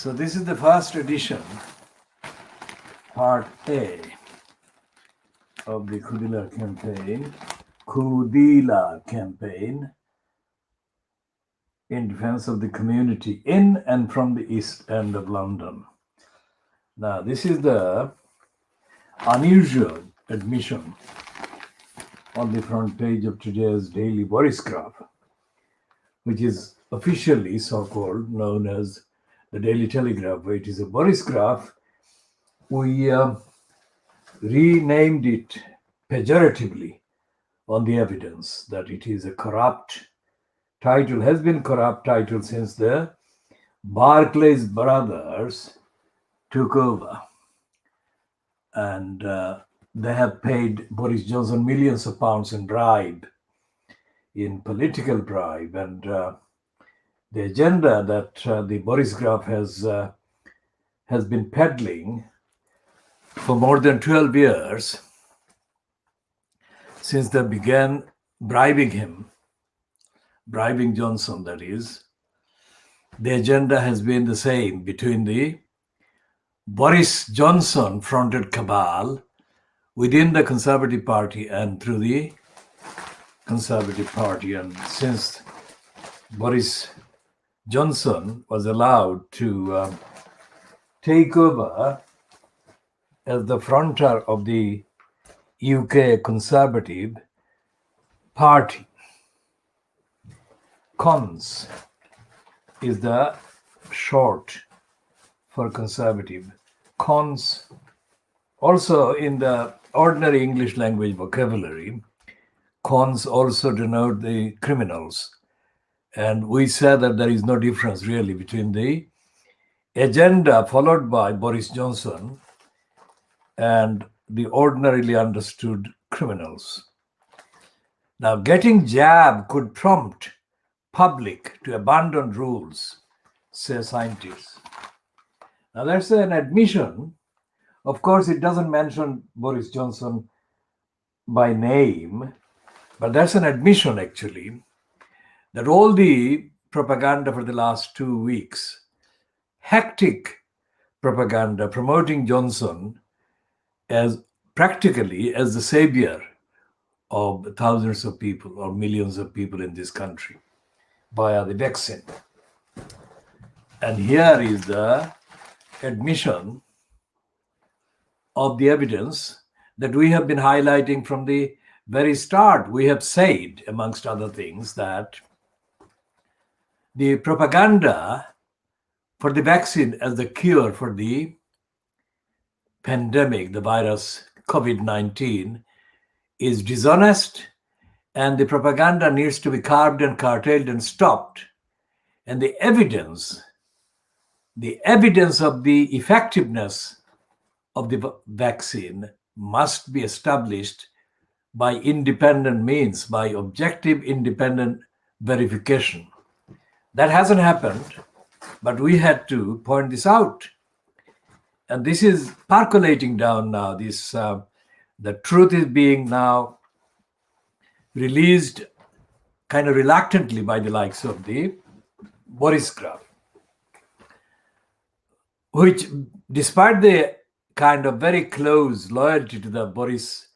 So this is the first edition, part A of the Khoodeelaar campaign in defense of the community in and from the East End of London. Now, this is the unusual admission on the front page of today's daily Borisgraph, which is officially so-called known as the Daily Telegraph. It is a Borisgraph. We renamed it pejoratively on the evidence that it is a corrupt title, has been corrupt title since the Barclays brothers took over. And they have paid Boris Johnson millions of pounds in bribe, in political bribe. And the agenda that the Borisgraph has been peddling for more than 12 years, since they began bribing Johnson, that is, the agenda has been the same between the Boris Johnson fronted cabal within the Conservative Party and through the Conservative Party. And since Boris Johnson was allowed to take over as the fronter of the UK Conservative Party, Cons is the short for Conservative. Cons, also in the ordinary English language vocabulary, cons also denote the criminals. And we said that there is no difference really between the agenda followed by Boris Johnson and the ordinarily understood criminals. Now, getting jab could prompt public to abandon rules, say scientists. Now, that's an admission. Of course, it doesn't mention Boris Johnson by name, but that's an admission, actually, that all the propaganda for the last 2 weeks, hectic propaganda promoting Johnson as practically as the savior of thousands of people or millions of people in this country via the vaccine. And here is the admission of the evidence that we have been highlighting from the very start. We have said, amongst other things, that the propaganda for the vaccine as the cure for the pandemic, the virus COVID-19, is dishonest, and the propaganda needs to be curbed and curtailed and stopped. And the evidence of the effectiveness of the vaccine must be established by independent means, by objective independent verification. That hasn't happened, but we had to point this out. And this is percolating down now. The truth is being now released kind of reluctantly by the likes of the Borisgraph, which, despite the kind of very close loyalty to the Boris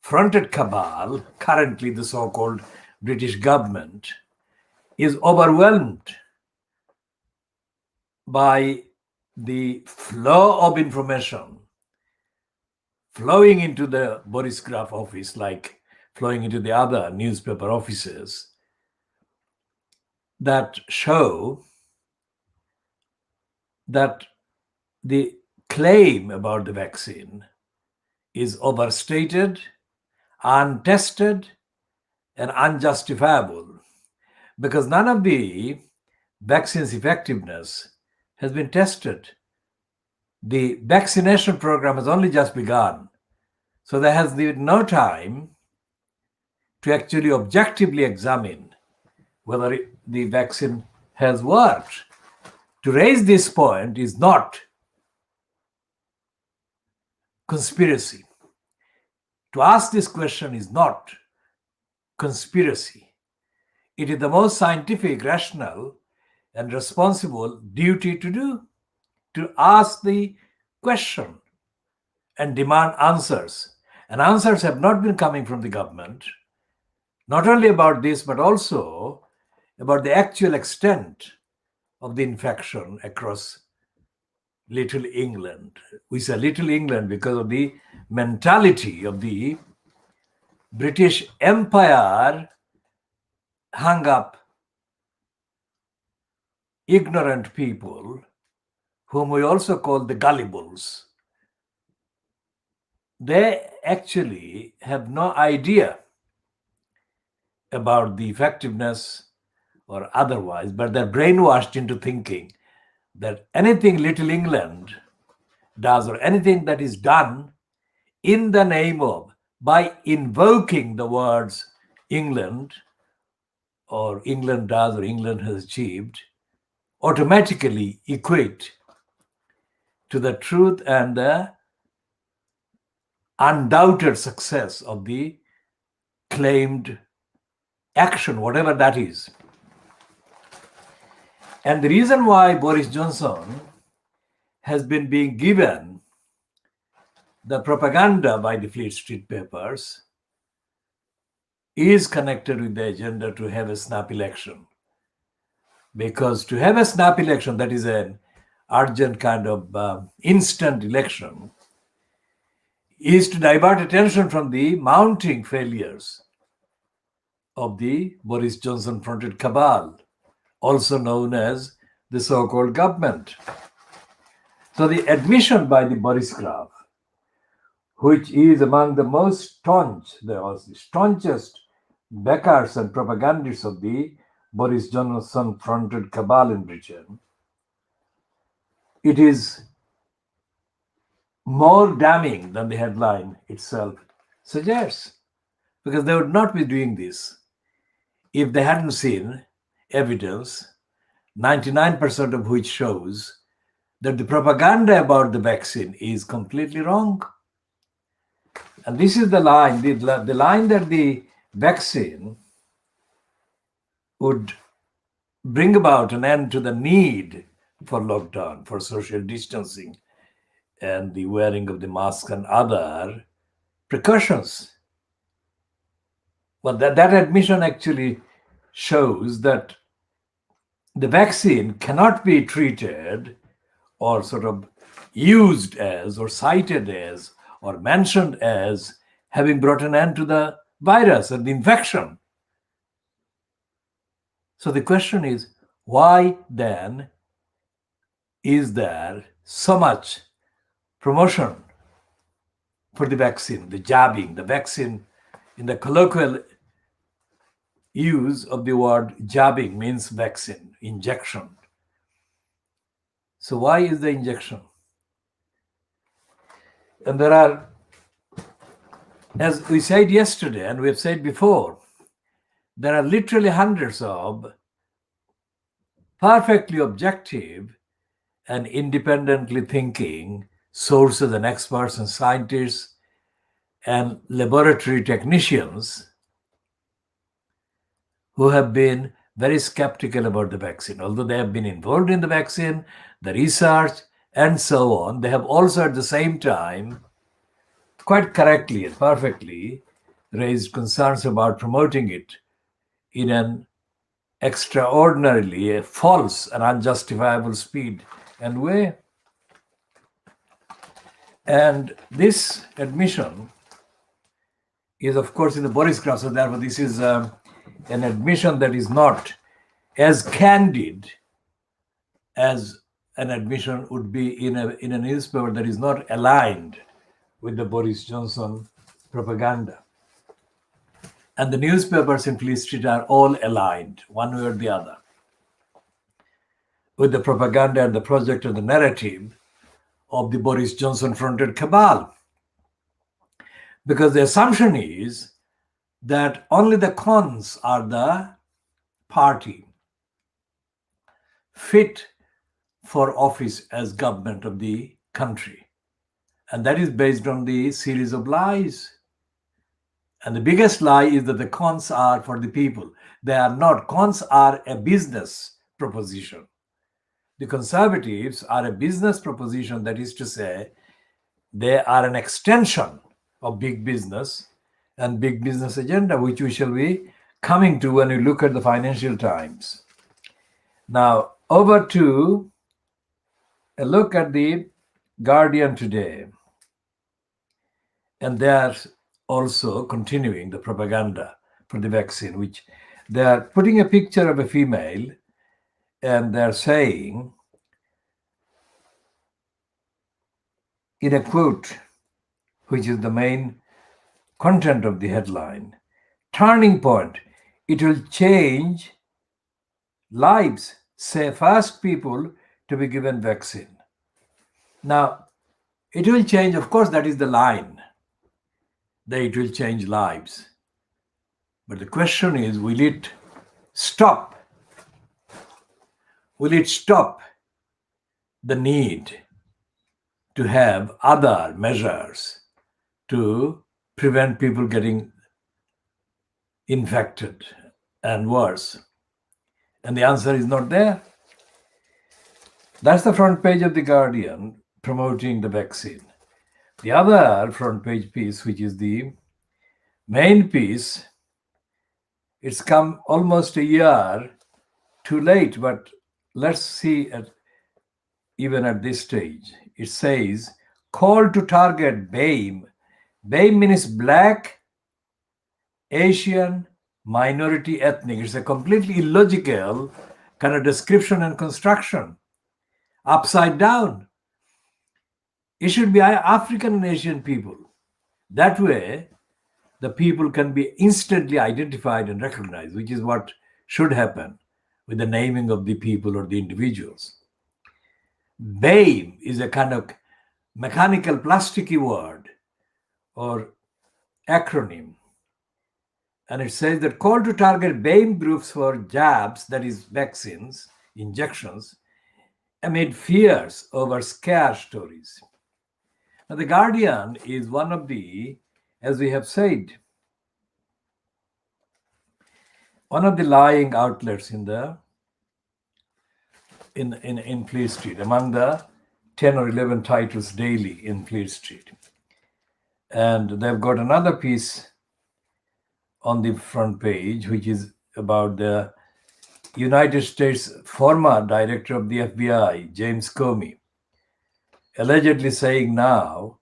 fronted cabal, currently the so-called British government, is overwhelmed by the flow of information flowing into the Borisgraph office, like flowing into the other newspaper offices, that show that the claim about the vaccine is overstated, untested, and unjustifiable, because none of the vaccine's effectiveness has been tested. The vaccination program has only just begun, so there has been no time to actually objectively examine whether the vaccine has worked. To raise this point is not conspiracy. To ask this question is not conspiracy. It is the most scientific, rational, and responsible duty to do. to ask the question and demand answers. And answers have not been coming from the government, not only about this, but also about the actual extent of the infection across Little England. We say Little England because of the mentality of the British Empire hung up ignorant people, whom we also call the gullibles. They actually have no idea about the effectiveness or otherwise, but they're brainwashed into thinking that anything Little England does or anything that is done in the name of, by invoking the words England or England does or England has achieved, automatically equate to the truth and the undoubted success of the claimed action, whatever that is. And the reason why Boris Johnson has been being given the propaganda by the Fleet Street papers is connected with the agenda to have a snap election. Because to have a snap election, that is an urgent kind of instant election, is to divert attention from the mounting failures of the Boris Johnson fronted cabal, also known as the so-called government. So the admission by the Boris Graf, which is among the most the staunchest backers and propagandists of the Boris Johnson fronted cabal in Britain, it is more damning than the headline itself suggests, because they would not be doing this if they hadn't seen evidence, 99% of which shows that the propaganda about the vaccine is completely wrong. And this is the line, the line that the vaccine would bring about an end to the need for lockdown, for social distancing, and the wearing of the mask and other precautions. Well, that admission actually shows that the vaccine cannot be treated or sort of used as or cited as or mentioned as having brought an end to the virus and the infection. So the question is, why then is there so much promotion for the vaccine, the jabbing, the vaccine? In the colloquial use of the word jabbing means vaccine, injection. So why is the injection? And there are, as we said yesterday and we have said before, there are literally hundreds of perfectly objective and independently thinking sources and experts and scientists and laboratory technicians who have been very skeptical about the vaccine. Although they have been involved in the vaccine, the research, and so on, they have also at the same time, quite correctly and perfectly, raised concerns about promoting it in an extraordinarily false and unjustifiable speed and way. And this admission is, of course, in the Boris Graf, so therefore this is an admission that is not as candid as an admission would be in a newspaper that is not aligned with the Boris Johnson propaganda. And the newspapers in Fleet Street are all aligned, one way or the other, with the propaganda and the project and the narrative of the Boris Johnson fronted cabal. Because the assumption is that only the cons are the party fit for office as government of the country. And that is based on the series of lies. And the biggest lie is that the cons are for the people. They are not. Cons are a business proposition. The conservatives are a business proposition, that is to say, they are an extension of big business and big business agenda, which we shall be coming to when we look at the Financial Times. Now, over to a look at the Guardian today. And they are also continuing the propaganda for the vaccine, which they are putting a picture of a female and they're saying, in a quote, which is the main content of the headline, turning point, it will change lives, say first people to be given vaccine. Now, it will change, of course, that is the line, that it will change lives. But the question is, will it stop? Will it stop the need to have other measures to prevent people getting infected and worse? And the answer is not there. That's the front page of The Guardian promoting the vaccine. The other front page piece, which is the main piece, it's come almost a year too late, but let's see even at this stage. It says, call to target BAME. BAME means Black, Asian, minority, ethnic. It's a completely illogical kind of description and construction. Upside down. It should be African and Asian people. That way, the people can be instantly identified and recognized, which is what should happen with the naming of the people or the individuals. BAME is a kind of mechanical, plasticky word or acronym. And it says that call to target BAME groups for jabs, that is vaccines, injections, amid fears over scare stories. Now, The Guardian is one of the, as we have said, one of the lying outlets in Fleet Street, among the 10 or 11 titles daily in Fleet Street. And they've got another piece on the front page, which is about the United States former director of the FBI, James Comey, allegedly saying now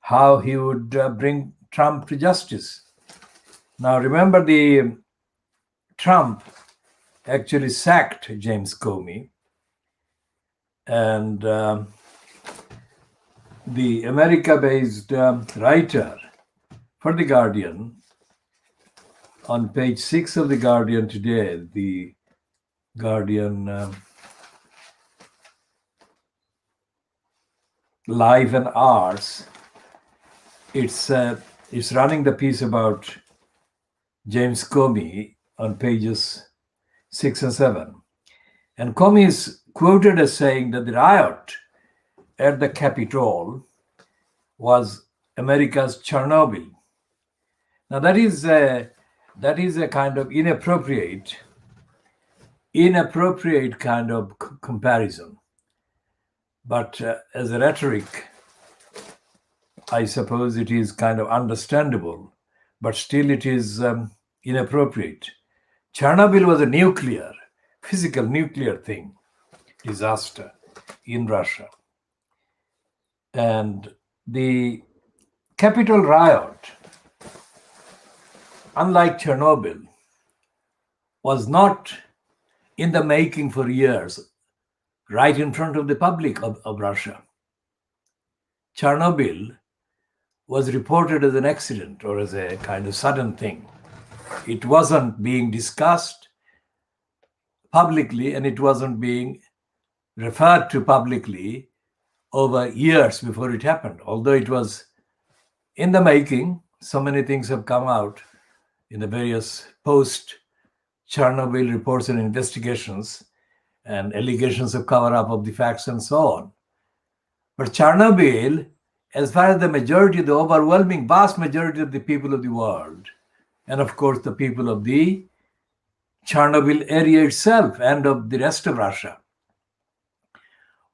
how he would bring Trump to justice. Now, remember, Trump actually sacked James Comey, and the America-based writer for The Guardian, on page 6 of The Guardian today, The Guardian Life and Arts, it's running the piece about James Comey on pages 6 and 7. And Comey is quoted as saying that the riot at the Capitol was America's Chernobyl. Now that is a kind of inappropriate kind of comparison. But as a rhetoric, I suppose it is kind of understandable, but still it is inappropriate. Chernobyl was a physical nuclear disaster in Russia. And the Capitol riot, unlike Chernobyl, was not in the making for years, right in front of the public of Russia. Chernobyl was reported as an accident or as a kind of sudden thing. It wasn't being discussed publicly, and it wasn't being referred to publicly over years before it happened. Although it was in the making, so many things have come out in the various post-Chernobyl reports and investigations and allegations of cover-up of the facts and so on. But Chernobyl, as far as the overwhelming, vast majority of the people of the world, and of course the people of the Chernobyl area itself and of the rest of Russia,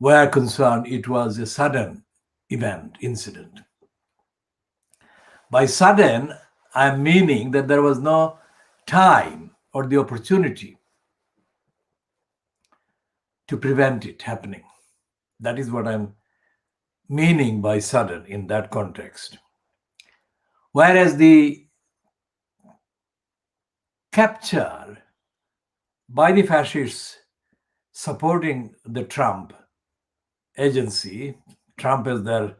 were concerned, it was a sudden incident. By sudden, I'm meaning that there was no time or the opportunity to prevent it happening. That is what I'm meaning by sudden in that context. Whereas the capture by the fascists supporting the Trump agency, Trump as their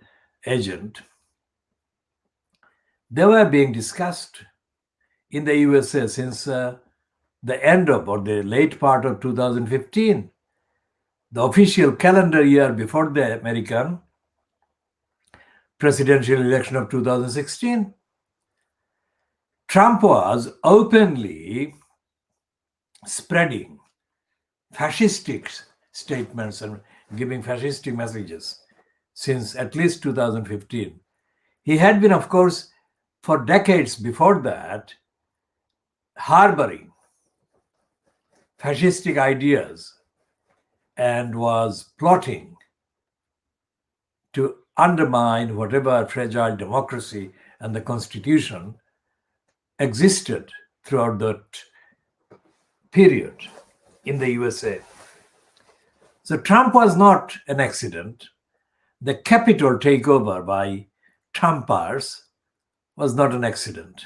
agent, they were being discussed in the USA since the end of or the late part of 2015, the official calendar year before the American presidential election of 2016. Trump was openly spreading fascistic statements and giving fascistic messages since at least 2015. He had been, of course, for decades before that, harboring fascistic ideas and was plotting to undermine whatever fragile democracy and the Constitution existed throughout that period in the USA. So Trump was not an accident. The Capitol takeover by Trumpers was not an accident.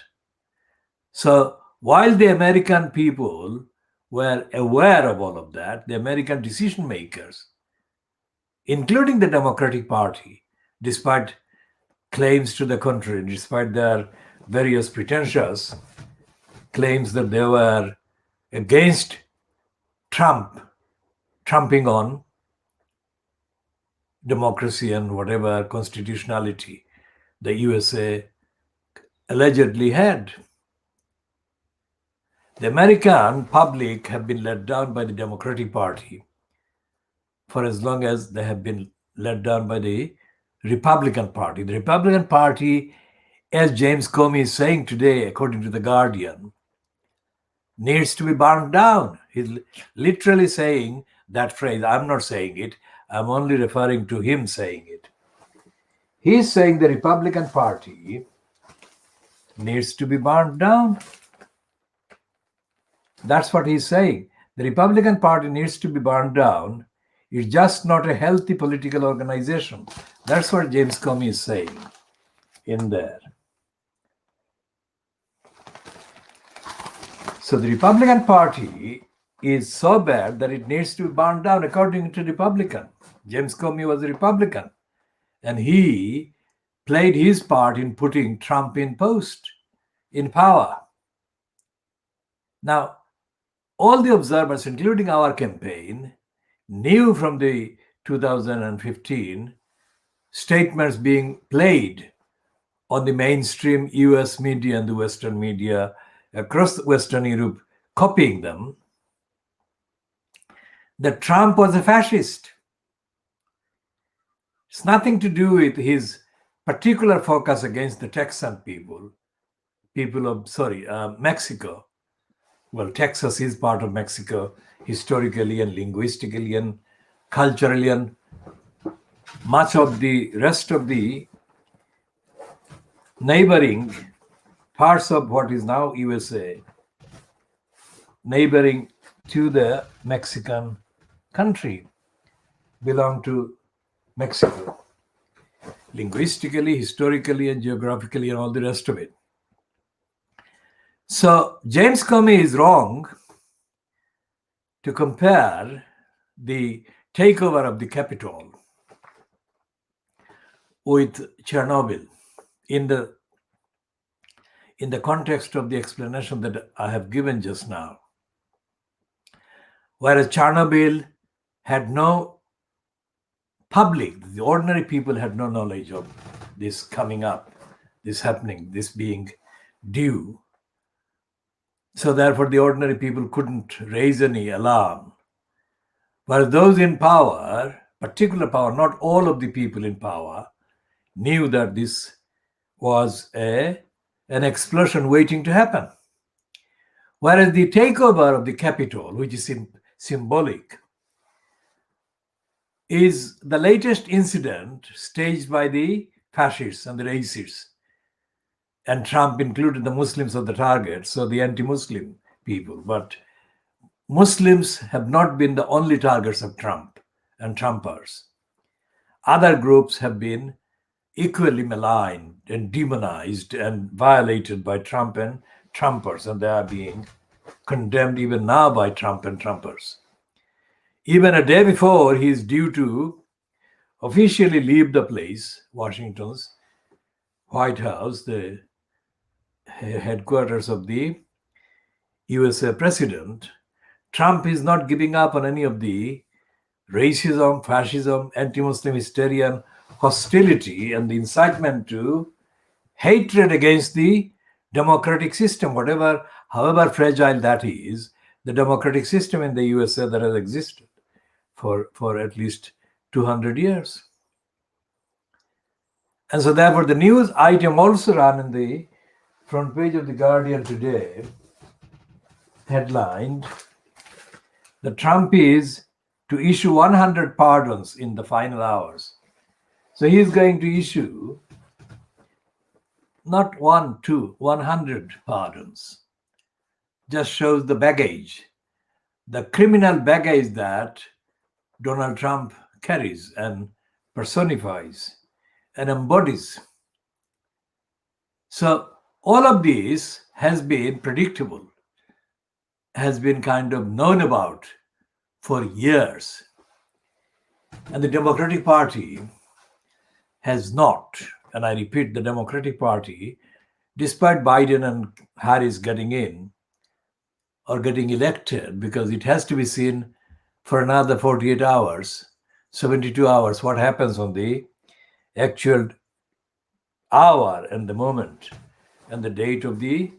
So while the American people were aware of all of that, the American decision makers, including the Democratic Party, despite claims to the contrary, despite their various pretentious claims that they were against trumping on democracy and whatever constitutionality the USA allegedly had. The American public have been let down by the Democratic Party for as long as they have been let down by the Republican Party. The Republican Party, as James Comey is saying today, according to The Guardian, needs to be burned down. He's literally saying that phrase. I'm not saying it. I'm only referring to him saying it. He's saying the Republican Party needs to be burned down. That's what he's saying. The Republican Party needs to be burned down. It's just not a healthy political organization. That's what James Comey is saying in there. So the Republican Party is so bad that it needs to be burned down according to Republican. James Comey was a Republican, and he played his part in putting Trump in power. Now, all the observers, including our campaign, knew from the 2015 statements being played on the mainstream US media and the Western media across Western Europe, copying them, that Trump was a fascist. It's nothing to do with his particular focus against the Texan people of Mexico. Well, Texas is part of Mexico historically and linguistically and culturally, and much of the rest of the neighboring parts of what is now USA, neighboring to the Mexican country, belong to Mexico, linguistically, historically, and geographically, and all the rest of it. So James Comey is wrong to compare the takeover of the Capitol with Chernobyl in the context of the explanation that I have given just now. Whereas Chernobyl had no public, the ordinary people had no knowledge of this coming up, this happening, this being due. So therefore, the ordinary people couldn't raise any alarm. Whereas those in power, particular power, not all of the people in power, knew that this was an explosion waiting to happen. Whereas the takeover of the Capitol, which is symbolic, is the latest incident staged by the fascists and the racists. And Trump included the Muslims of the target, so the anti-Muslim people. But Muslims have not been the only targets of Trump and Trumpers. Other groups have been equally maligned and demonized and violated by Trump and Trumpers, and they are being condemned even now by Trump and Trumpers. Even a day before he is due to officially leave the place, Washington's White House, the headquarters of the USA president, Trump is not giving up on any of the racism, fascism, anti-Muslim hysteria, and hostility, and the incitement to hatred against the democratic system, however fragile that is, the democratic system in the USA that has existed for at least 200 years. And so therefore the news item also ran in the front page of the Guardian today, headlined, that Trump is to issue 100 pardons in the final hours. So he is going to issue not 1, 2, 100 pardons. Just shows the baggage, the criminal baggage that Donald Trump carries and personifies and embodies. So all of this has been predictable, has been kind of known about for years. And the Democratic Party has not, and I repeat, the Democratic Party, despite Biden and Harris getting in or getting elected, because it has to be seen for another 48 hours, 72 hours, what happens on the actual hour and the moment and the date of the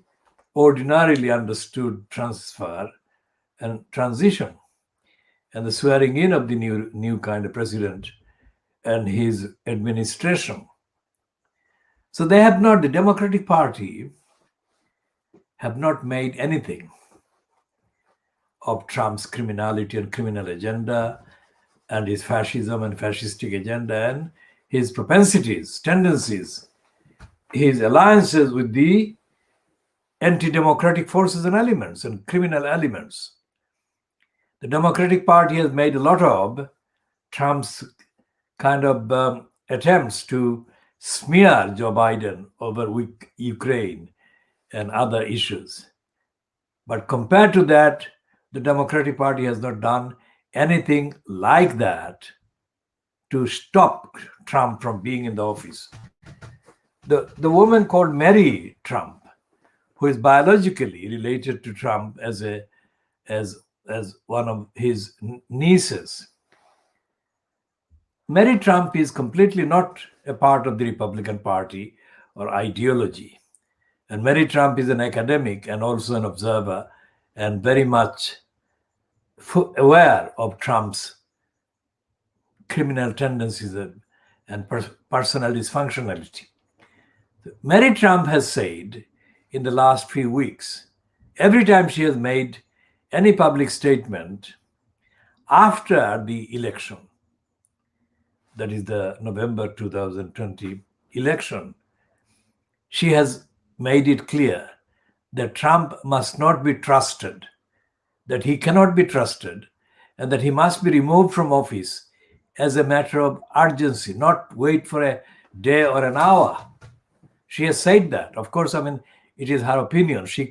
ordinarily understood transfer and transition and the swearing in of the new kind of president and his administration. So they have not, the Democratic Party have not made anything of Trump's criminality and criminal agenda and his fascism and fascistic agenda and his propensities, tendencies, his alliances with the anti-democratic forces and elements and criminal elements. The Democratic Party has made a lot of Trump's kind of attempts to smear Joe Biden over Ukraine and other issues. But compared to that, the Democratic Party has not done anything like that to stop Trump from being in the office. The woman called Mary Trump, who is biologically related to Trump as one of his nieces. Mary Trump is completely not a part of the Republican Party or ideology. And Mary Trump is an academic and also an observer and very much aware of Trump's criminal tendencies and personal dysfunctionality. Mary Trump has said in the last few weeks, every time she has made any public statement after the election, that is the November 2020 election, she has made it clear that Trump must not be trusted, that he cannot be trusted, and that he must be removed from office as a matter of urgency, not wait for a day or an hour. She has said that. Of course, I mean, it is her opinion. She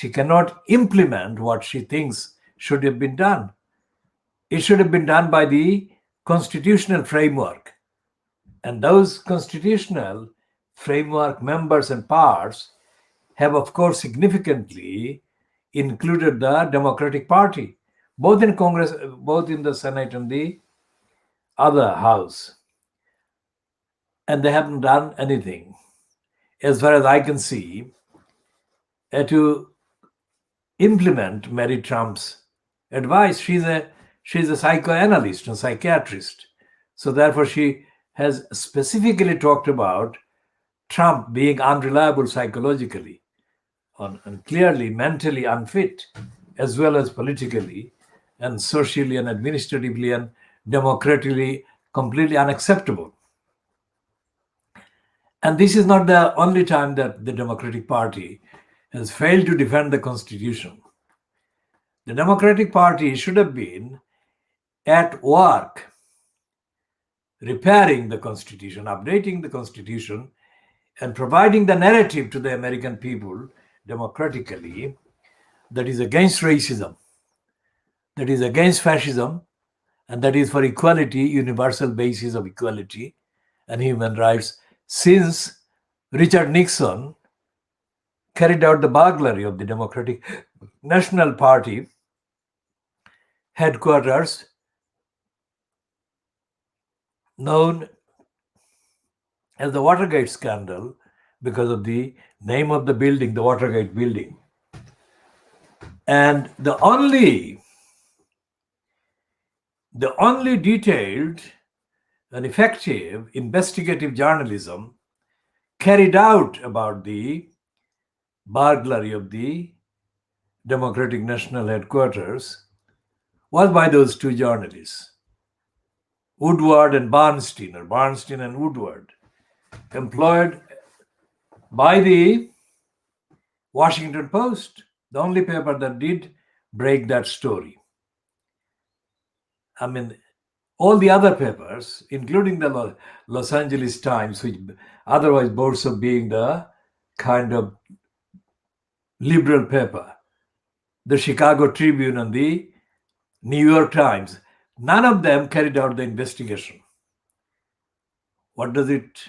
cannot implement what she thinks should have been done. It should have been done by the constitutional framework. And those constitutional framework members and parts have, of course, significantly included the Democratic Party, both in Congress, both in the Senate and the other house. And they haven't done anything, as far as I can see, to implement Mary Trump's advice. She's a psychoanalyst and psychiatrist. So therefore, she has specifically talked about Trump being unreliable psychologically and clearly mentally unfit, as well as politically and socially and administratively and democratically completely unacceptable. And this is not the only time that the Democratic Party has failed to defend the Constitution. The Democratic Party should have been at work repairing the Constitution, updating the Constitution, and providing the narrative to the American people democratically that is against racism, that is against fascism, and that is for equality, universal basis of equality and human rights, since Richard Nixon carried out the burglary of the Democratic National Party headquarters, known as the Watergate scandal, because of the name of the building, the Watergate building. And the only detailed and effective investigative journalism carried out about the burglary of the Democratic National Headquarters was by those two journalists, Woodward and Bernstein, or Bernstein and Woodward, employed by the Washington Post, the only paper that did break that story. I mean, all the other papers, including the Los Angeles Times, which otherwise boasts of being the kind of liberal paper, the Chicago Tribune and the New York Times, none of them carried out the investigation. What does it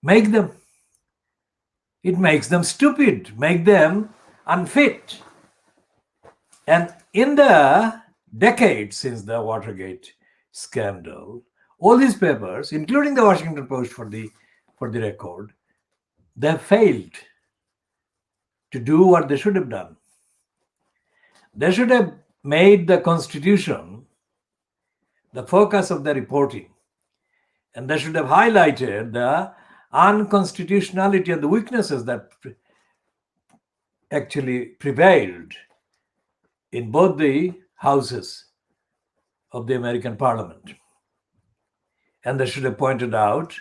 make them? It makes them stupid, make them unfit. And in the decades since the Watergate scandal, all these papers, including the Washington Post for the record, they have failed to do what they should have done. They should have made the Constitution the focus of the reporting, and they should have highlighted the unconstitutionality and the weaknesses that actually prevailed in both the houses of the American Parliament. And they should have pointed out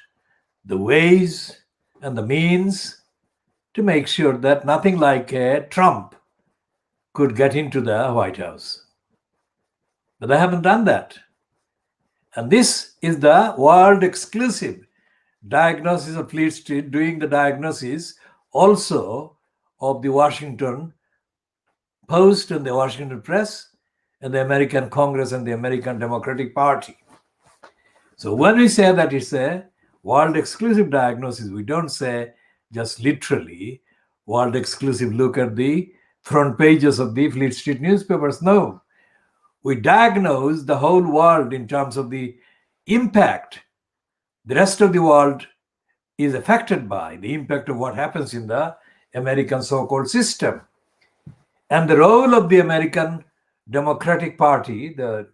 the ways and the means to make sure that nothing like a Trump could get into the White House. But they haven't done that. And this is the world exclusive diagnosis of Fleet Street, doing the diagnosis also of the Washington Post and the Washington Press and the American Congress and the American Democratic Party. So when we say that it's a world exclusive diagnosis, we don't say just literally world exclusive, look at the front pages of the Fleet Street newspapers. No, we diagnose the whole world in terms of the impact the rest of the world is affected by, the impact of what happens in the American so-called system. And the role of the American Democratic Party, the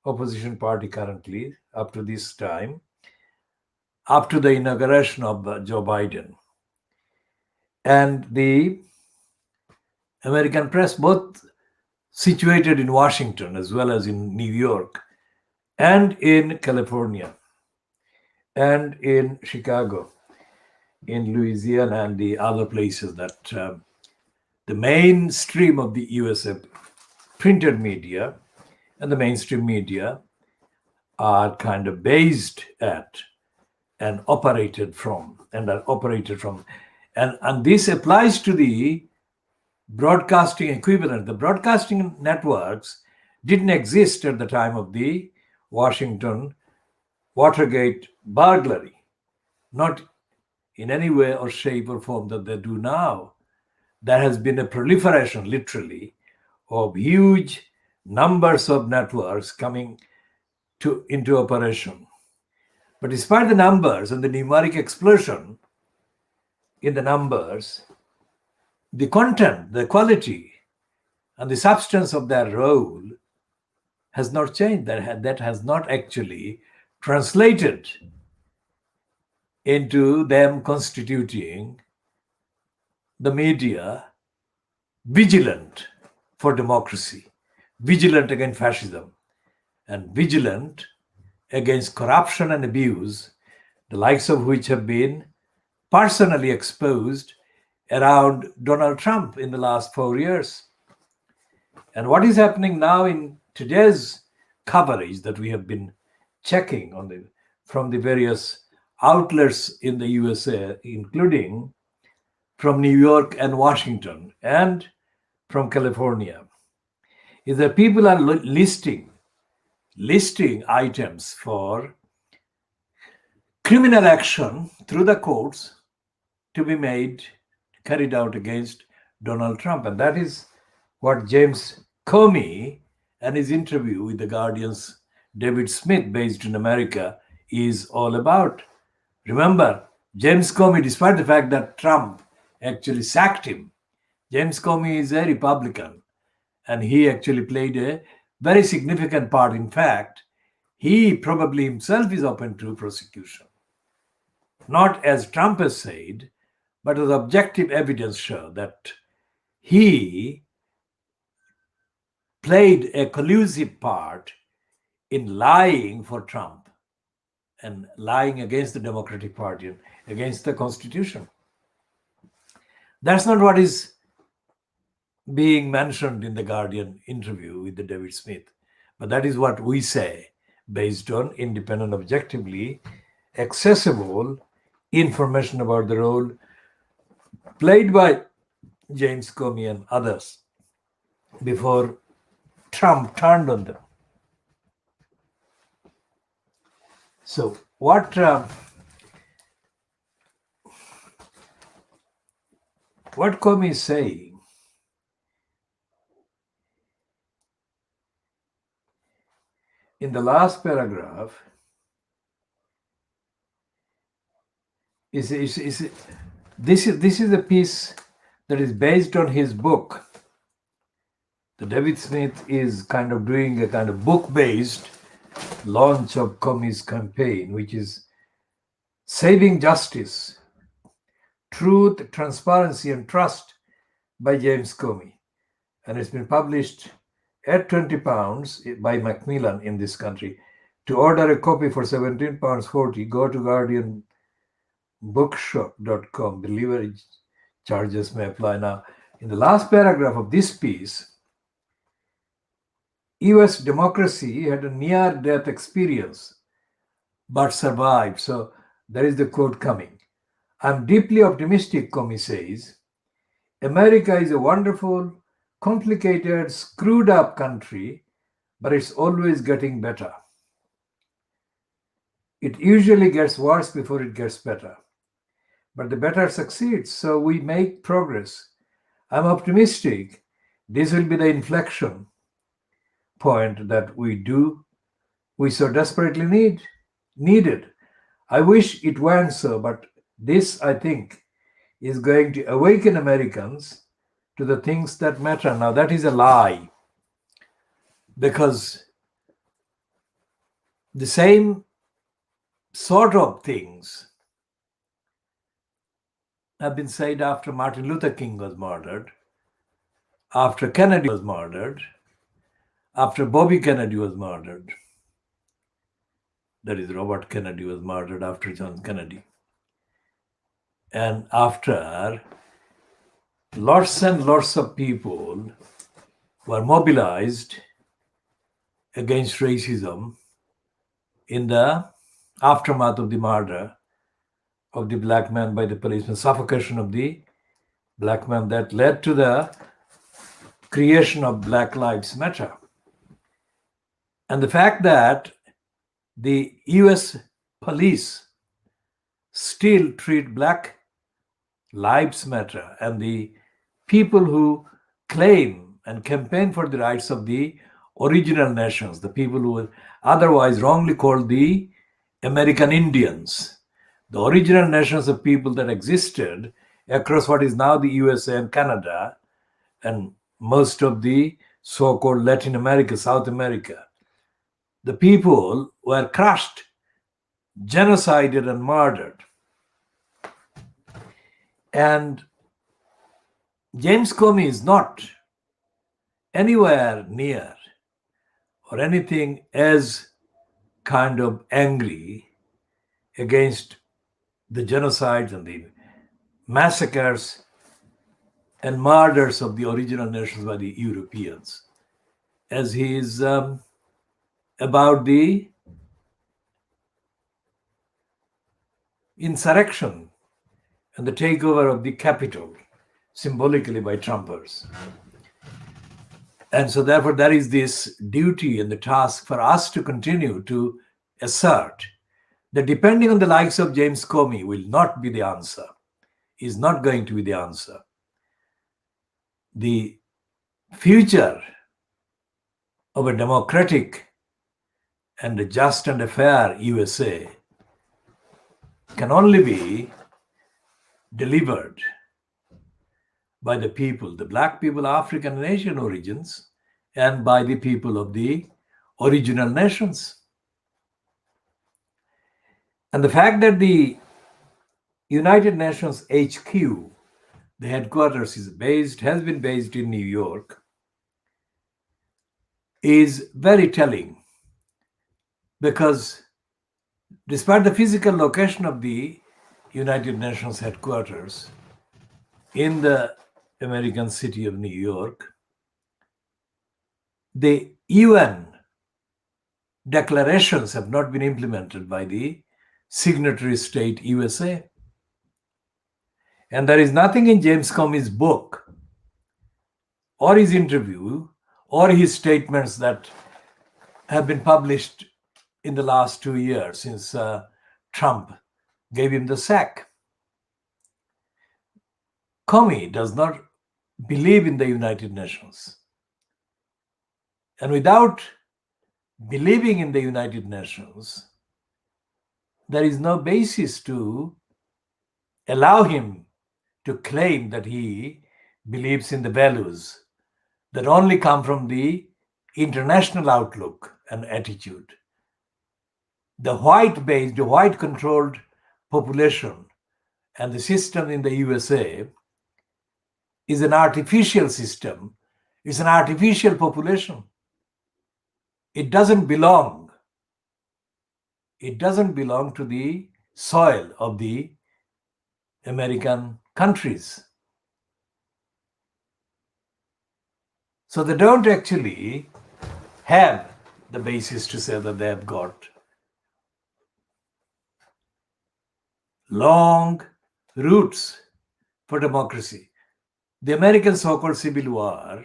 opposition party currently, up to this time, up to the inauguration of Joe Biden, and the American press, both situated in Washington as well as in New York and in California and in Chicago, in Louisiana and the other places, that the mainstream of the USA printed media and the mainstream media are kind of based at and operated from, and are operated from. And this applies to the broadcasting equivalent. The broadcasting networks didn't exist at the time of the Washington Watergate burglary, not in any way or shape or form that they do now. There has been a proliferation, literally, of huge numbers of networks coming into operation. But despite the numbers and the numeric explosion in the numbers, the content, the quality, and the substance of their role has not changed. That has not actually translated into them constituting the media vigilant for democracy, vigilant against fascism, and vigilant against corruption and abuse, the likes of which have been personally exposed around Donald Trump in the last 4 years. And what is happening now in today's coverage that we have been checking from the various outlets in the USA, including from New York and Washington and from California, is that people are listing items for criminal action through the courts to be carried out against Donald Trump. And that is what James Comey and his interview with the Guardian's David Smith, based in America, is all about. Remember, James Comey, despite the fact that Trump actually sacked him, James Comey is a Republican, and he actually played a very significant part. In fact, he probably himself is open to prosecution. Not as Trump has said, but as objective evidence show that he played a collusive part in lying for Trump and lying against the Democratic Party and against the Constitution. That's not what is being mentioned in the Guardian interview with the David Smith, but that is what we say based on independent, objectively accessible information about the role played by James Comey and others before Trump turned on them. So what Comey is saying in the last paragraph is this is a piece that is based on his book. The David Smith is kind of doing a kind of book-based launch of Comey's campaign, which is Saving Justice, Truth, Transparency, and Trust by James Comey. And it's been published at £20 by Macmillan in this country. To order a copy for £17.40, go to guardianbookshop.com. Delivery charges may apply. Now, in the last paragraph of this piece, US democracy had a near-death experience, but survived. So there is the quote coming. I'm deeply optimistic, Comey says. America is a wonderful, complicated, screwed up country, but it's always getting better. It usually gets worse before it gets better. But the better succeeds, so we make progress. I'm optimistic this will be the inflection point that we so desperately needed. I wish it weren't so, but this, I think, is going to awaken Americans to the things that matter. Now, that is a lie, because the same sort of things have been said after Martin Luther King was murdered, after Kennedy was murdered, after Bobby Kennedy was murdered. That is, Robert Kennedy was murdered after John Kennedy. And after lots and lots of people were mobilized against racism in the aftermath of the murder of the black man by the policeman, suffocation of the black man, that led to the creation of Black Lives Matter. And the fact that the US police still treat Black Lives Matter, and the people who claim and campaign for the rights of the original nations, the people who were otherwise wrongly called the American Indians, the original nations of people that existed across what is now the USA and Canada and most of the so-called Latin America, South America. The people were crushed, genocided, and murdered. And James Comey is not anywhere near or anything as kind of angry against the genocides and the massacres and murders of the original nations by the Europeans, as he is about the insurrection and the takeover of the capital, symbolically by Trumpers. And so therefore there is this duty and the task for us to continue to assert that depending on the likes of James Comey will not be the answer, is not going to be the answer. The future of a democratic and a just and a fair USA can only be delivered by the people, the Black people, African and Asian origins, and by the people of the original nations. And the fact that the United Nations HQ, the headquarters has been based in New York, is very telling, because despite the physical location of the United Nations headquarters in the American city of New York, the UN declarations have not been implemented by the signatory state USA. And there is nothing in James Comey's book or his interview or his statements that have been published in the last 2 years since Trump gave him the sack. Comey does not believe in the United Nations. And without believing in the United Nations, there is no basis to allow him to claim that he believes in the values that only come from the international outlook and attitude. The white-based, the white-controlled population and the system in the USA is an artificial system. It's an artificial population. It doesn't belong. It doesn't belong to the soil of the American countries. So they don't actually have the basis to say that they have got long roots for democracy. The American so-called Civil War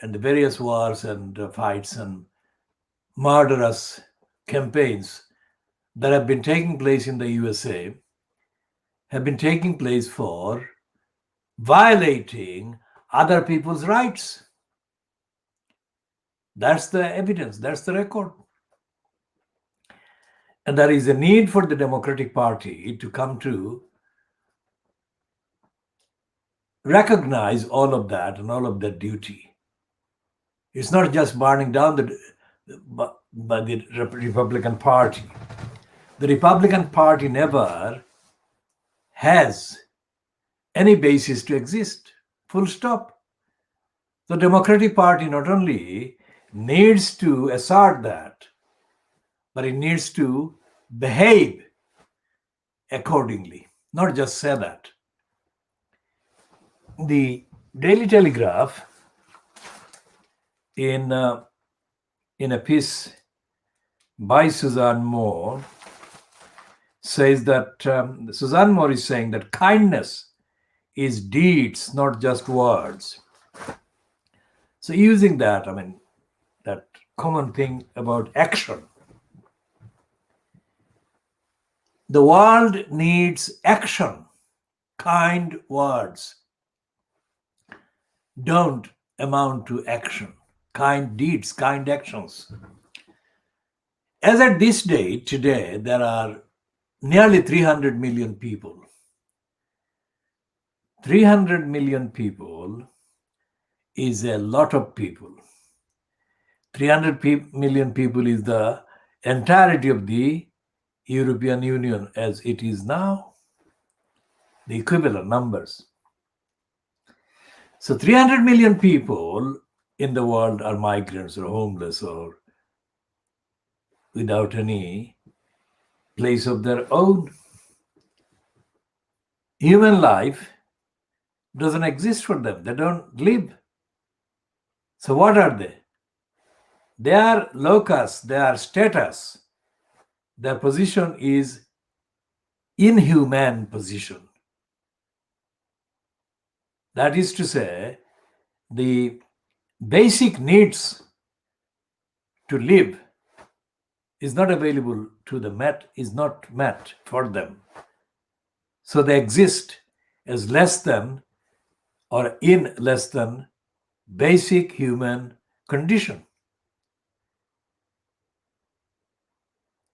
and the various wars and fights and murderous campaigns that have been taking place in the USA have been taking place for violating other people's rights. That's the evidence, that's the record. And there is a need for the Democratic Party to come to recognize all of that and all of that duty. It's not just burning down by the Republican Party. The Republican Party never has any basis to exist, full stop. The Democratic Party not only needs to assert that, but it needs to behave accordingly, not just say that. The Daily Telegraph, in a piece by Suzanne Moore, says that Suzanne Moore is saying that kindness is deeds, not just words. So using that, that common thing about action. The world needs action. Kind words don't amount to action. Kind deeds, kind actions. As at this day, today, there are nearly 300 million people. 300 million people is a lot of people. 300 million people is the entirety of the European Union as it is now, the equivalent numbers. So 300 million people in the world are migrants or homeless or without any place of their own. Human life doesn't exist for them. They don't live. So what are they? They are locus, they are status. Their position is inhuman position. That is to say, the basic needs to live is not available to the is not met for them. So they exist as less than or in less than basic human condition.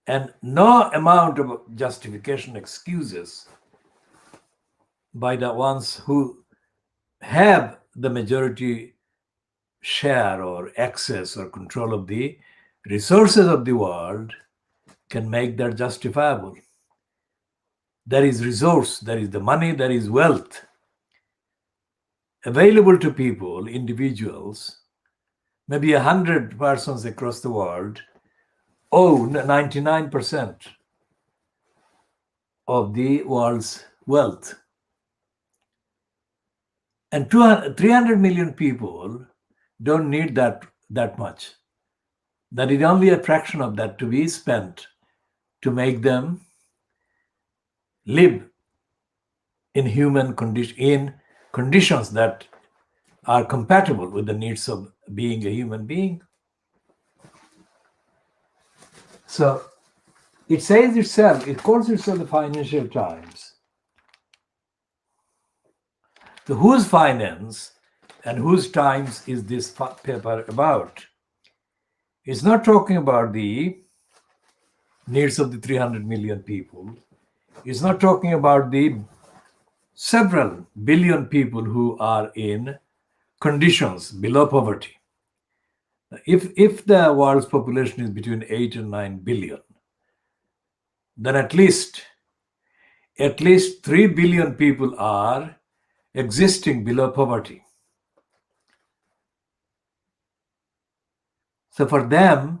And no amount of justification, excuses by the ones who have the majority share or access or control of the resources of the world can make that justifiable. There is resource, there is the money, there is wealth available to people, individuals, maybe 100 persons across the world own 99% of the world's wealth. And 300 million people don't need that much. That is only a fraction of that to be spent to make them live in conditions that are compatible with the needs of being a human being. So it says itself, it calls itself the Financial Times. So whose finance and whose times is this paper about? It's not talking about the needs of the 300 million people. It's not talking about the several billion people who are in conditions below poverty. If the world's population is between 8 and 9 billion, then at least 3 billion people are existing below poverty. So for them,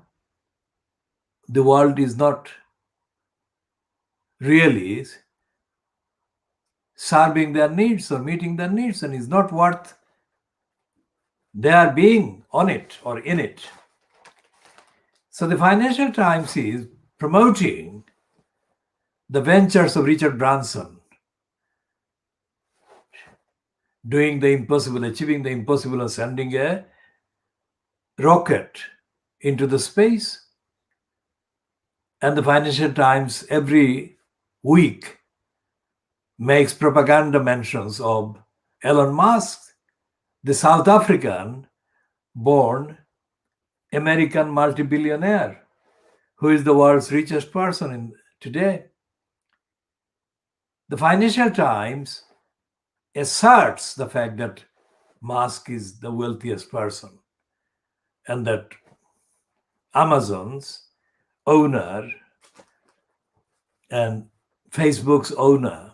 the world is not really serving their needs or meeting their needs, and is not worth their being on it or in it. So the Financial Times is promoting the ventures of Richard Branson, doing the impossible, achieving the impossible, and sending a rocket into the space. And the Financial Times every week makes propaganda mentions of Elon Musk, the South African born American multi-billionaire, who is the world's richest person today. The Financial Times asserts the fact that Musk is the wealthiest person, and that Amazon's owner and Facebook's owner,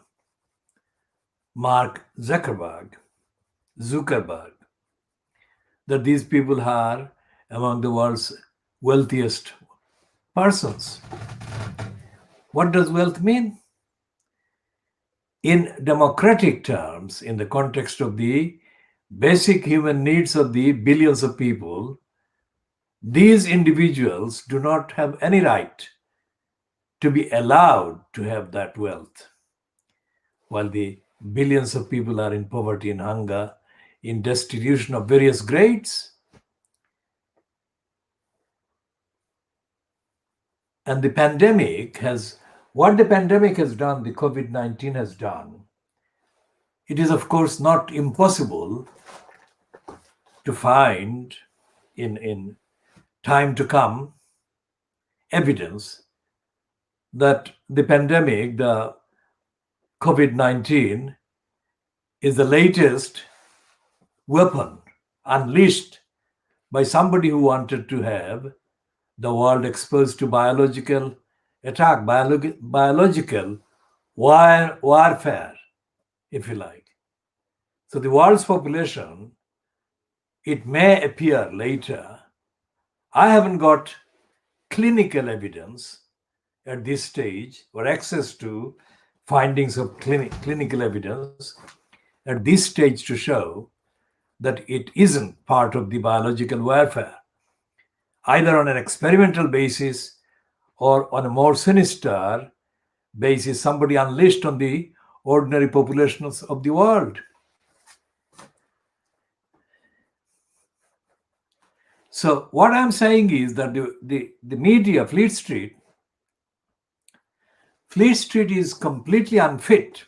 Mark Zuckerberg, that these people are among the world's wealthiest persons. What does wealth mean? In democratic terms, in the context of the basic human needs of the billions of people, these individuals do not have any right to be allowed to have that wealth, while the billions of people are in poverty and hunger, in destitution of various grades. And the pandemic what the pandemic has done, the COVID-19 has done, it is of course not impossible to find in time to come evidence that the pandemic, the COVID-19, is the latest weapon unleashed by somebody who wanted to have the world exposed to biological attack, biological warfare, if you like. So the world's population, it may appear later. I haven't got clinical evidence at this stage, or access to findings of clinical evidence at this stage, to show that it isn't part of the biological warfare, either on an experimental basis or on a more sinister basis, somebody unleashed on the ordinary populations of the world. So what I'm saying is that the media, Fleet Street is completely unfit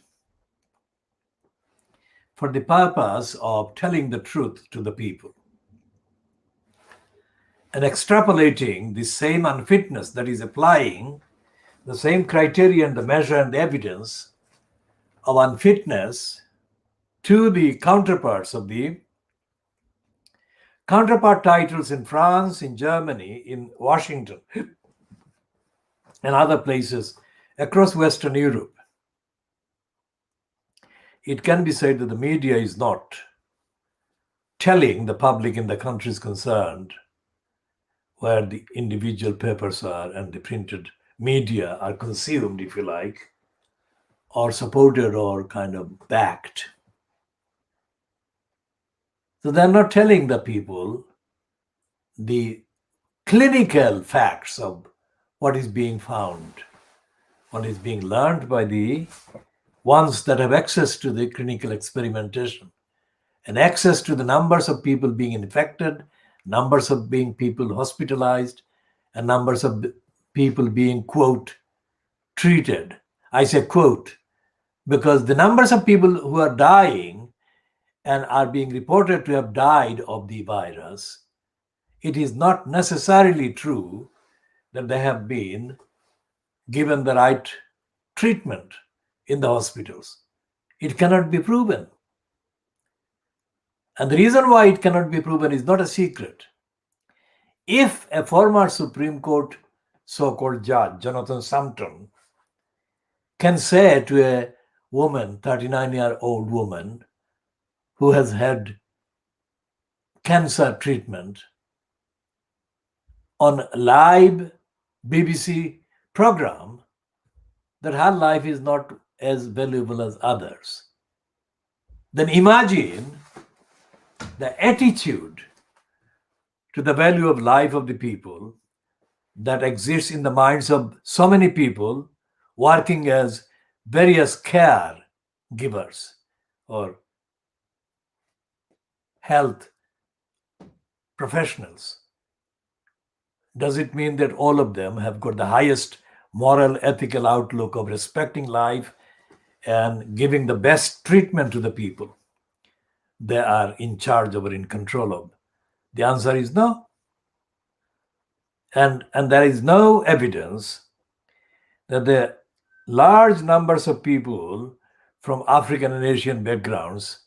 for the purpose of telling the truth to the people and extrapolating the same unfitness, that is, applying the same criteria and the measure and the evidence of unfitness to the counterpart titles in France, in Germany, in Washington, and other places across Western Europe. It can be said that the media is not telling the public in the countries concerned where the individual papers are and the printed media are consumed, if you like, or supported or kind of backed. So they're not telling the people the clinical facts of what is being found, what is being learned by the ones that have access to the clinical experimentation and access to the numbers of people being infected, numbers of people hospitalized, and numbers of people being, quote, treated. I say quote, because the numbers of people who are dying and are being reported to have died of the virus, it is not necessarily true that they have been given the right treatment in the hospitals. It cannot be proven. And the reason why it cannot be proven is not a secret. If a former Supreme Court so-called judge, Jonathan Sumton, can say to a woman, 39-year-old woman, who has had cancer treatment on a live BBC program, that her life is not as valuable as others, then imagine the attitude to the value of life of the people that exists in the minds of so many people working as various care givers or health professionals. Does it mean that all of them have got the highest moral, ethical outlook of respecting life and giving the best treatment to the people they are in charge of or in control of? The answer is no. And there is no evidence that the large numbers of people from African and Asian backgrounds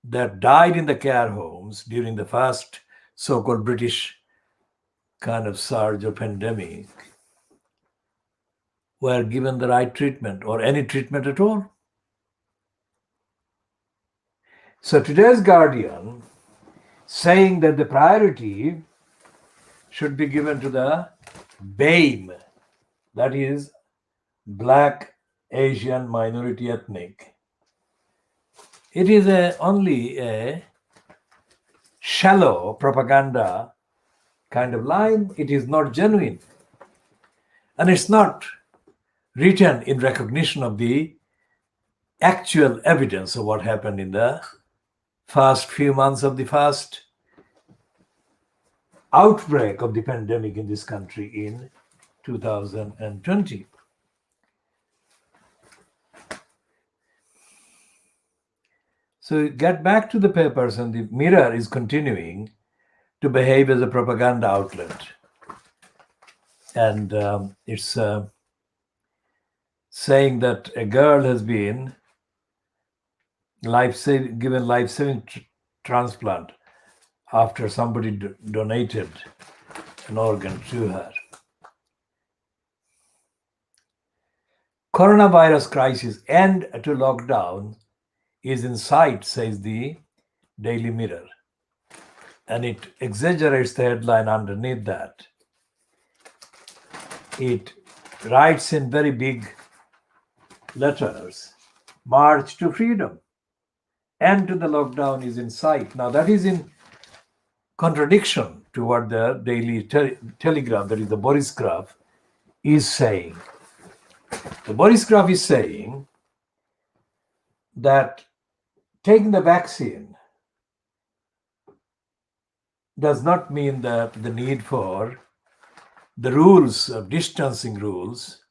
that died in the care homes during the first so-called British kind of surge or pandemic were given the right treatment or any treatment at all. So today's Guardian saying that the priority should be given to the BAME, that is Black, Asian, Minority Ethnic. It is only a shallow propaganda kind of line. It is not genuine. And it's not written in recognition of the actual evidence of what happened in the first few months of the first outbreak of the pandemic in this country in 2020. So get back to the papers, and the Mirror is continuing to behave as a propaganda outlet. And it's saying that a girl has been given life-saving transplant after somebody donated an organ to her. Coronavirus crisis end to lockdown is in sight, says the Daily Mirror. And it exaggerates the headline underneath that. it writes in very big letters, "March to freedom. End to the lockdown is in sight." Now that is in contradiction to what the Daily Telegraph, that is the Boris Graph, is saying. The Boris Graph is saying that taking the vaccine does not mean that the need for the rules of distancing rules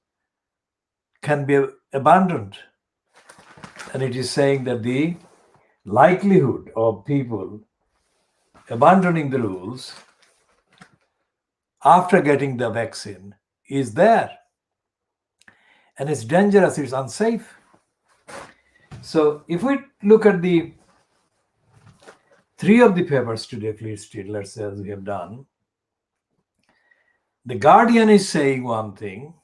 can be abandoned. And it is saying that the likelihood of people abandoning the rules after getting the vaccine is there. And it's dangerous, it's unsafe. So if we look at the three of the papers today, please, let's say, as we have done, the Guardian is saying one thing,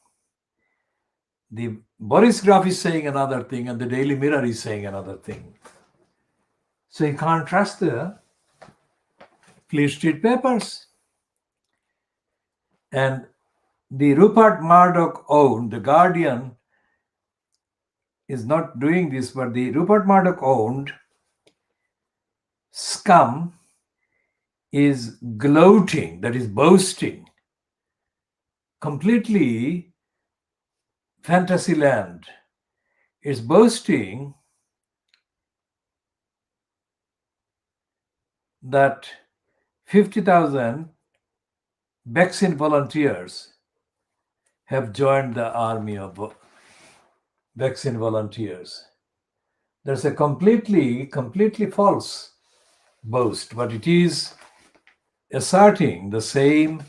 the Boris Graph is saying another thing, and the Daily Mirror is saying another thing. So you can't trust the Fleet Street papers. And the Rupert Murdoch owned, the Guardian is not doing this, but the Rupert Murdoch owned scum is gloating, that is boasting, completely fantasy land. It's boasting that 50,000 vaccine volunteers have joined the army of vaccine volunteers. There's a completely false boast, but it is asserting the same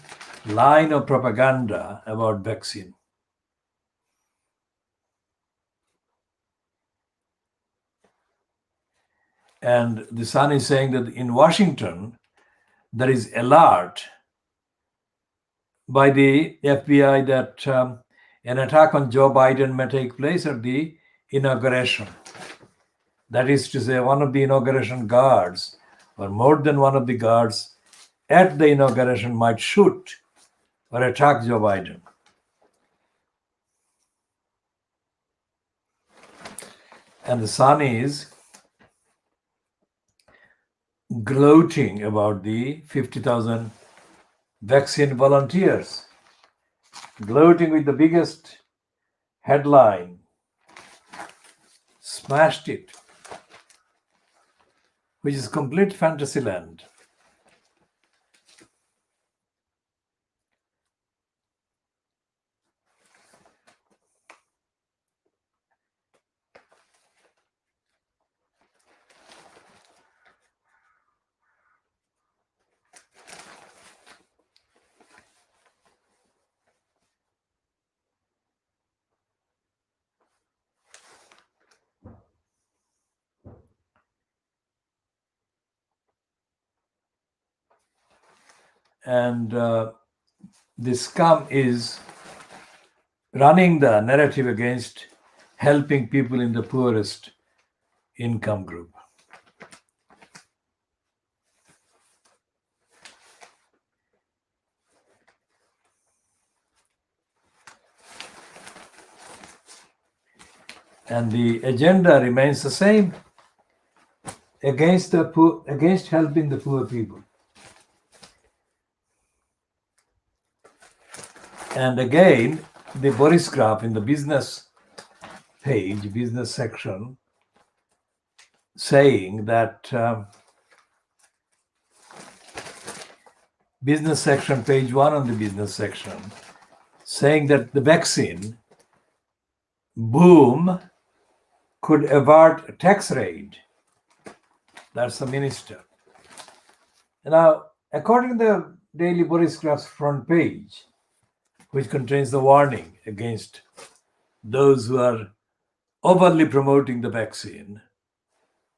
line of propaganda about vaccine. And the Sun is saying that in Washington, there is alert by the FBI that an attack on Joe Biden may take place at the inauguration. That is to say, one of the inauguration guards, or more than one of the guards at the inauguration, might shoot or attack Joe Biden. And the Sun is gloating about the 50,000 vaccine volunteers, gloating with the biggest headline, "Smashed it," which is complete fantasy land. And the scum is running the narrative against helping people in the poorest income group. And the agenda remains the same, against the poor, against helping the poor people. And again, the Boris Graph in the business page, business section, saying that business section, page 1 on the business section, saying that the vaccine boom could avert a tax raid. That's the minister. Now, according to the Daily Boris Graph's front page, which contains the warning against those who are overly promoting the vaccine,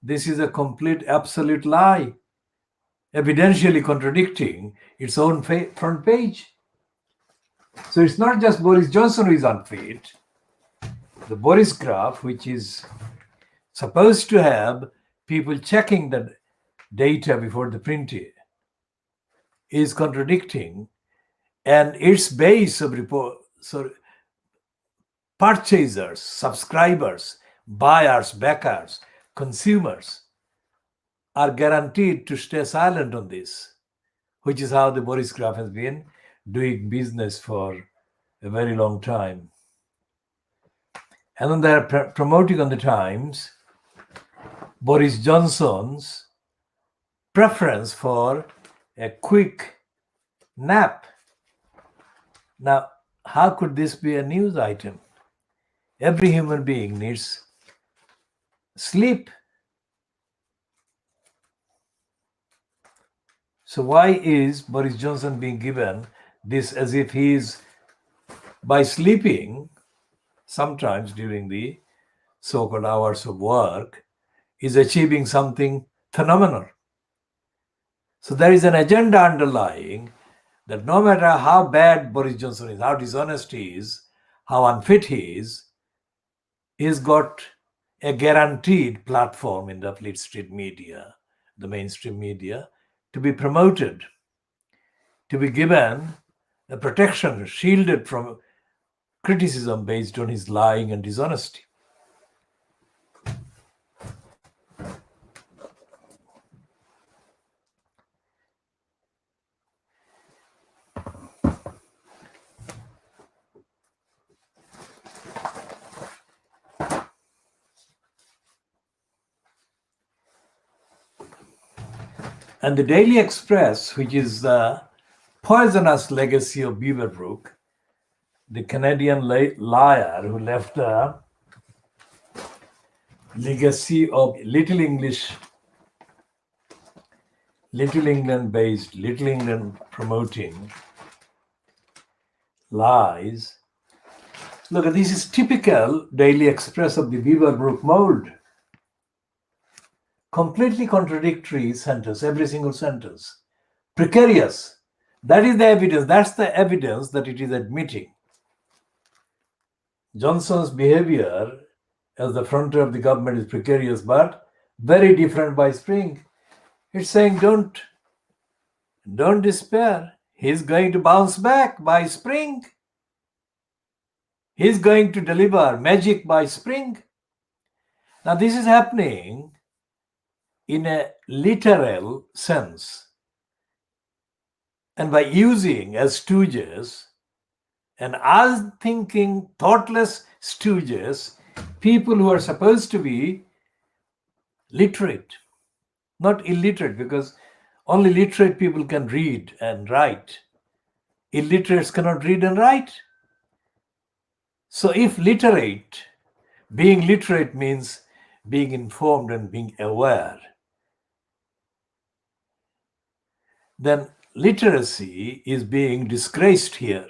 this is a complete, absolute lie, evidentially contradicting its own front page. So it's not just Boris Johnson who is unfit. The Boris Graph, which is supposed to have people checking the data before the printing, is contradicting, and its base of report, so purchasers, subscribers, buyers, backers, consumers are guaranteed to stay silent on this, which is how the Boris Graf has been doing business for a very long time. And then they're promoting on the Times Boris Johnson's preference for a quick nap. Now, how could this be a news item? Every human being needs sleep. So why is Boris Johnson being given this as if he is, by sleeping sometimes during the so-called hours of work, is achieving something phenomenal? So there is an agenda underlying that no matter how bad Boris Johnson is, how dishonest he is, how unfit he is, he's got a guaranteed platform in the Fleet Street media, the mainstream media, to be promoted, to be given a protection, shielded from criticism based on his lying and dishonesty. And the Daily Express, which is the poisonous legacy of Beaverbrook, the Canadian liar who left a legacy of Little England-based, Little England promoting lies. Look, this is typical Daily Express of the Beaverbrook mold. Completely contradictory sentence, every single sentence. Precarious. That is the evidence. That's the evidence that it is admitting. Johnson's behavior as the frontier of the government is precarious, but very different by spring. It's saying don't despair. He's going to bounce back by spring. He's going to deliver magic by spring. Now this is happening in a literal sense, and by using as stooges and unthinking, thoughtless stooges, people who are supposed to be literate, not illiterate, because only literate people can read and write. Illiterates cannot read and write. So if being literate means being informed and being aware, then literacy is being disgraced here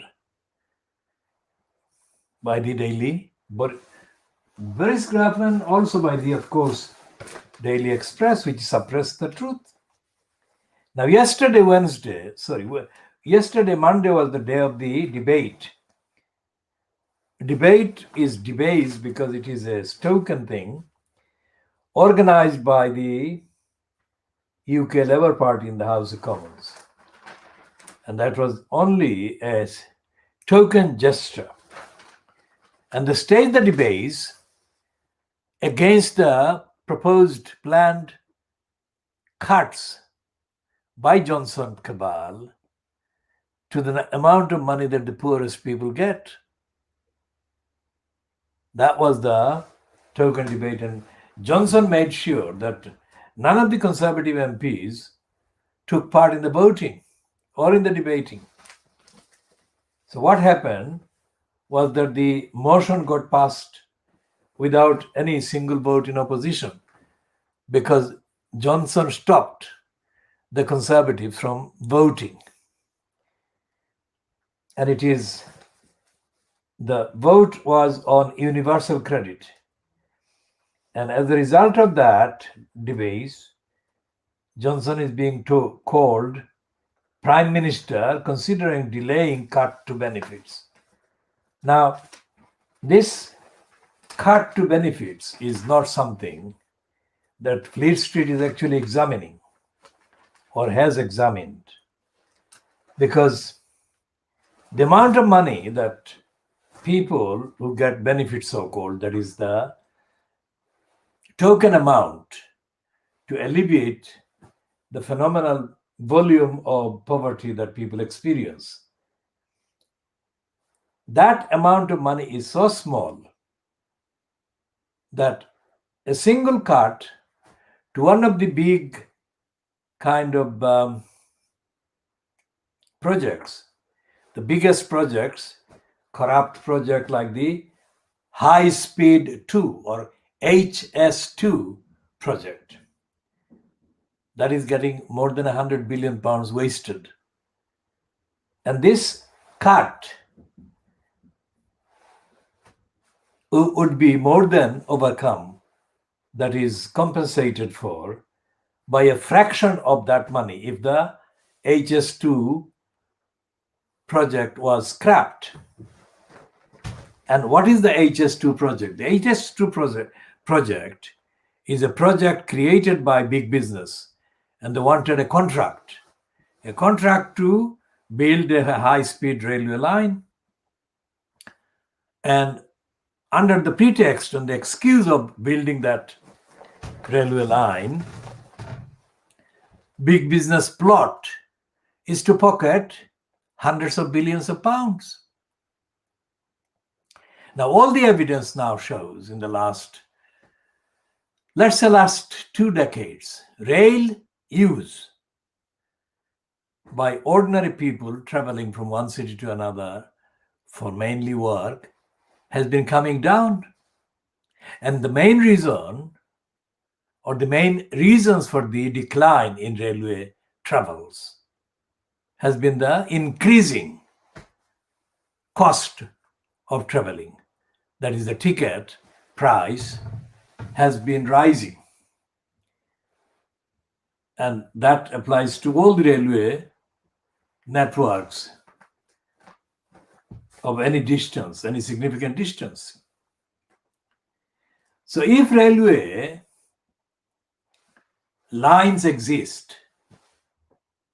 by the Daily, but Boris Graf, and also by the, of course, Daily Express, which suppressed the truth. Now, yesterday, Monday was the day of the debate. Debate is debased because it is a token thing organized by the UK Labour Party in the House of Commons. And that was only a token gesture. And they staged the debates against the proposed planned cuts by Johnson cabal to the amount of money that the poorest people get. That was the token debate. And Johnson made sure that none of the Conservative MPs took part in the voting or in the debating. So what happened was that the motion got passed without any single vote in opposition, because Johnson stopped the Conservatives from voting. And the vote was on universal credit. And as a result of that debate, Johnson is being called Prime Minister, considering delaying cut to benefits. Now, this cut to benefits is not something that Fleet Street is actually examining or has examined, because the amount of money that people who get benefits, so-called, that is the token amount to alleviate the phenomenal volume of poverty that people experience. That amount of money is so small that a single cut to one of the big kind of projects, the biggest projects, corrupt project like the High Speed 2 or HS2 project, that is getting more than 100 billion pounds wasted. And this cut would be more than overcome, that is compensated for by a fraction of that money if the HS2 project was scrapped. And what is the HS2 project? The HS2 project is a project created by big business, and they wanted a contract to build a high-speed railway line. And under the pretext and the excuse of building that railway line, big business plot is to pocket hundreds of billions of pounds. Now, all the evidence now shows in the last 2 decades, rail use by ordinary people traveling from one city to another for mainly work has been coming down. And the main reason, or the main reasons for the decline in railway travels, has been the increasing cost of traveling. That is, the ticket price has been rising. And that applies to all the railway networks of any distance, any significant distance. So if railway lines exist,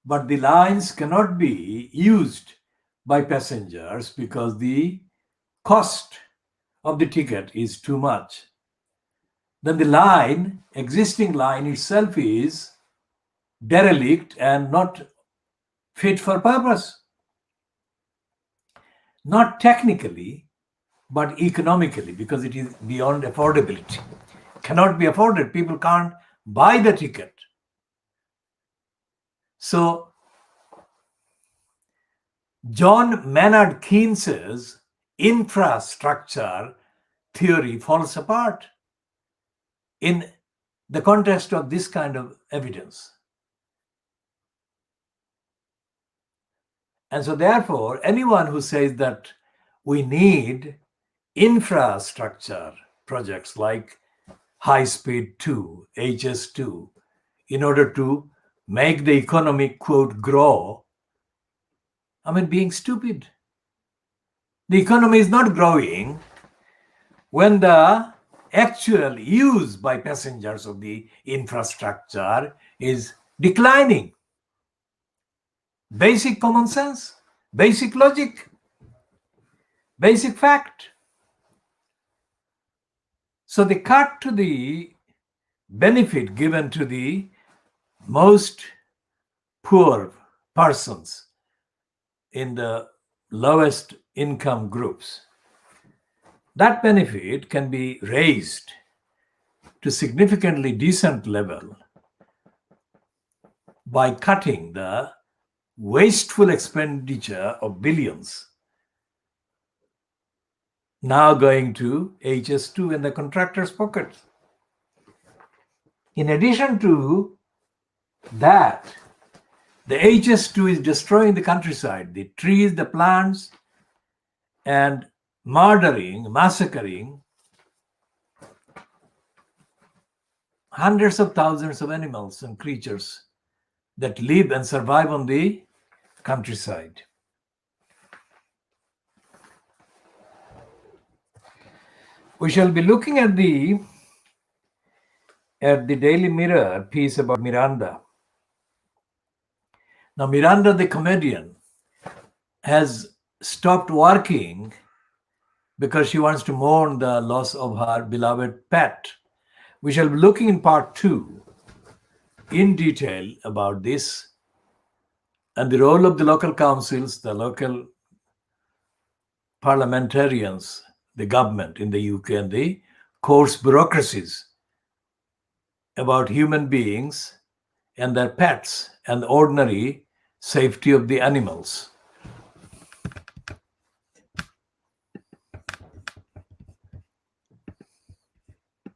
but the lines cannot be used by passengers because the cost of the ticket is too much, then the existing line itself is derelict and not fit for purpose. Not technically, but economically, because it is beyond affordability. Cannot be afforded. People can't buy the ticket. So John Maynard Keynes's infrastructure theory falls apart in the context of this kind of evidence. And so therefore, anyone who says that we need infrastructure projects like High Speed 2, HS2, in order to make the economy, quote, grow, being stupid. The economy is not growing when the actual use by passengers of the infrastructure is declining. Basic common sense, basic logic, basic fact. So the cut to the benefit given to the most poor persons in the lowest income groups, that benefit can be raised to significantly decent level by cutting the wasteful expenditure of billions now going to HS2 in the contractor's pockets. In addition to that, the HS2 is destroying the countryside, the trees, the plants, and massacring hundreds of thousands of animals and creatures that live and survive on the countryside. We shall be looking at the Daily Mirror piece about Miranda. Now, Miranda the comedian has stopped working because she wants to mourn the loss of her beloved pet. We shall be looking in part 2 in detail about this and the role of the local councils, the local parliamentarians, the government in the UK, and the courts bureaucracies about human beings and their pets and the ordinary safety of the animals.